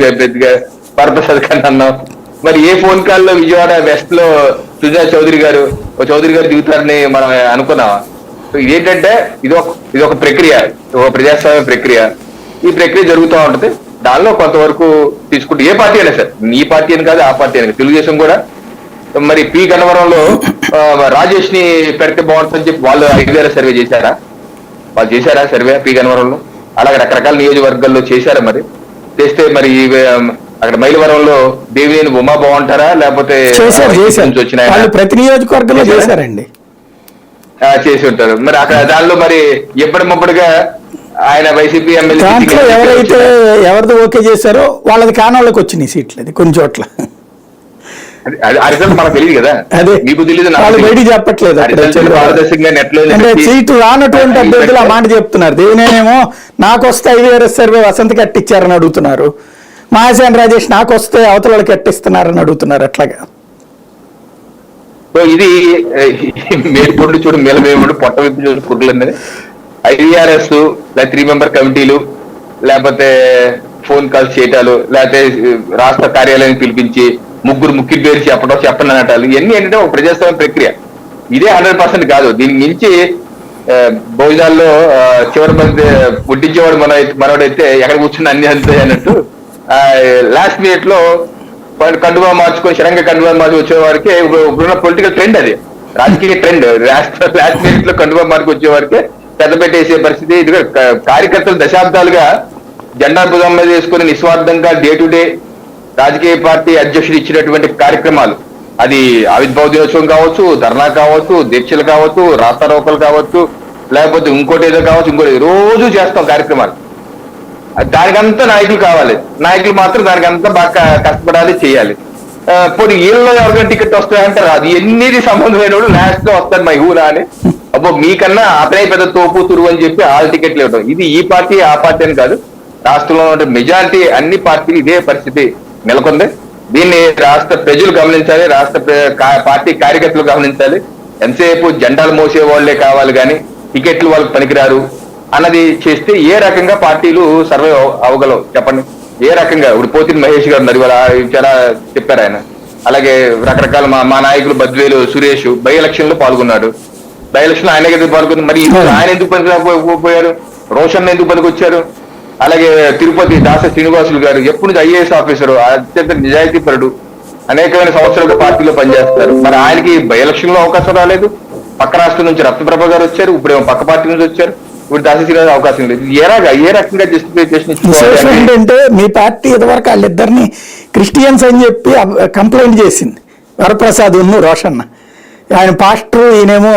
అభ్యర్థిగా వరప్రసాద్ గారిని అన్నాం. మరి ఏ ఫోన్ కాల్ లో విజయవాడ వెస్ట్ లో సుజా చౌదరి గారు దిగుతారని మనం అనుకున్నామా? ఇదేంటంటే ఇది ఒక ప్రక్రియ, ఒక ప్రజాస్వామ్య ప్రక్రియ. ఈ ప్రక్రియ జరుగుతూ ఉంటది. దానిలో కొంతవరకు తీసుకుంటే ఏ పార్టీ అయినా సార్, ఈ పార్టీ అని కాదు, ఆ పార్టీ అని, తెలుగుదేశం కూడా మరి పి గన్నవరంలో రాజేష్ ని పెడితే బాగుంటుందని చెప్పి వాళ్ళు 5,000 సర్వే చేశారా? వాళ్ళు చేశారా సర్వే పి గన్నవరంలో? అలాగే రకరకాల నియోజకవర్గాల్లో చేశారా? మరి చేస్తే మరి అక్కడ మైలవరంలో దేవినేని ఉమా బాగుంటారా, లేకపోతే వచ్చిన ప్రతి నియోజకవర్గంలో చేశారండి, చేసి ఉంటారు. మరి అక్కడ దానిలో మరి ఎప్పటికప్పుడుగా ఆయన వైసీపీ ఎమ్మెల్యే ఎవరైతే ఎవరిది ఓకే చేశారో వాళ్ళది కానోళ్ళకి వచ్చినాయి సీట్లు. అది కొన్ని చోట్ల రిజల్ట్ మనకు తెలియదు కదా, అదే మీకు తెలియదు, వాళ్ళు బయటికి చెప్పట్లేదు. అంటే సీటు రానటువంటి అభ్యర్థులు ఆ మాట చెప్తున్నారు. దేవినేనేమో నాకు వస్తే 5,000 సర్వే వసంతకి కట్టించారని అడుగుతున్నారు, మహాసేన రాజేష్ నాకు వస్తే అవతల వాళ్ళకి కట్టిస్తున్నారని అడుగుతున్నారు. అట్లాగా ఇది మేల్కొండు చూడు మేలమేముడు పొట్ట విప్పి చూడు కుట్లు అనేది. IVRS లేదా 3 మెంబర్ కమిటీలు, లేకపోతే ఫోన్ కాల్స్ చేయటాలు, లేకపోతే రాష్ట్ర కార్యాలయాన్ని పిలిపించి ముగ్గురు పేరు చెప్పండి అనటాలు, ఇవన్నీ ఏంటంటే ఒక ప్రజాస్వామ్య ప్రక్రియ. ఇదే 100% కాదు. దీనికి మించి భోజనాల్లో చివరి మంది పుట్టించేవాడు మనోడైతే ఎక్కడ కూర్చుని అన్ని అంతే అన్నట్టు లాస్ట్ మినిట్ లో కండువా మార్చుకొని శరంగ కండువా మార్చి వచ్చే వారికి ఇప్పుడున్న పొలిటికల్ ట్రెండ్, అది రాజకీయ ట్రెండ్. లాస్ట్ మినిట్ లో కండువా మార్చి వచ్చే వారికి పెద్ద పెట్టేసే పరిస్థితి. ఇది కార్యకర్తలు దశాబ్దాలుగా జెండా భుజం మీద వేసుకుని నిస్వార్థంగా డే టు డే రాజకీయ పార్టీ అధ్యక్షుడు ఇచ్చినటువంటి కార్యక్రమాలు, అది ఆవిర్భావ దినోత్సవం కావచ్చు, ధర్నా కావచ్చు, దీక్షలు కావచ్చు, రాస్తారోకలు కావచ్చు, లేకపోతే ఇంకోటి ఏదో కావచ్చు, ఇంకోటి రోజు చేస్తాం కార్యక్రమాలు. దానికంతా నాయకులు కావాలి. నాయకులు మాత్రం దానికంతా బాగా కష్టపడాలి, చేయాలి. పోనీ వీళ్ళలో ఎవరికైనా టికెట్ వస్తాయంటే రాదు. ఎన్నిది సంబంధమైన వాళ్ళు లాస్ట్ లో వస్తారు మా ఊరా అని, అబ్బో మీకన్నా అతనే పెద్ద తోపు తురువు అని చెప్పి వాళ్ళ టికెట్లు ఇవ్వడం. ఇది ఈ పార్టీ ఆ పార్టీ అని కాదు, రాష్ట్రంలో ఉండే మెజారిటీ అన్ని పార్టీలు ఇదే పరిస్థితి నెలకొంది. దీన్ని రాష్ట్ర ప్రజలు గమనించాలి, రాష్ట్ర పార్టీ కార్యకర్తలు గమనించాలి. ఎంతసేపు జెండాలు మోసే వాళ్లే కావాలి కానీ టికెట్లు వాళ్ళకి పనికిరారు అన్నది చేస్తే ఏ రకంగా పార్టీలు సర్వే అవ్వగలవు చెప్పండి? ఏ రకంగా? ఇప్పుడు పోతిని మహేష్ గారు ఉన్నారు, ఇవాళ చాలా చెప్పారు ఆయన. అలాగే రకరకాల మా నాయకులు బద్వేలు సురేష్ బై ఎలక్షన్ లో పాల్గొన్నాడు. బై ఎలక్షన్ ఆయన ఎందుకు పాల్గొన్నారు? మరి ఆయన ఎందుకు పనికిపోయారు? రోషన్ ఎందుకు పనికొచ్చారు? అలాగే తిరుపతి దాస శ్రీనివాసులు గారు ఎప్పుడు నుంచి IAS ఆఫీసరు, అత్యంత నిజాయితీపరుడు, అనేకమైన సంవత్సరాలుగా పార్టీలో పనిచేస్తారు. మరి ఆయనకి బై ఎలక్షన్ లో అవకాశం రాలేదు. పక్క రాష్ట్రం నుంచి రత్నప్రభ గారు వచ్చారు, ఇప్పుడేమో పక్క పార్టీ నుంచి వచ్చారు, ఇప్పుడు దాస శ్రీనివాస్ అవకాశం లేదు. ఏ రకంగా జస్టిఫికేషన్ ఏంటంటే మీ పార్టీ ఇదివరకు వాళ్ళిద్దరిని క్రిస్టియన్స్ అని చెప్పి కంప్లైంట్ చేసింది, వరప్రసాద్ రోషన్న. ఆయన పాస్టర్, ఈయనేమో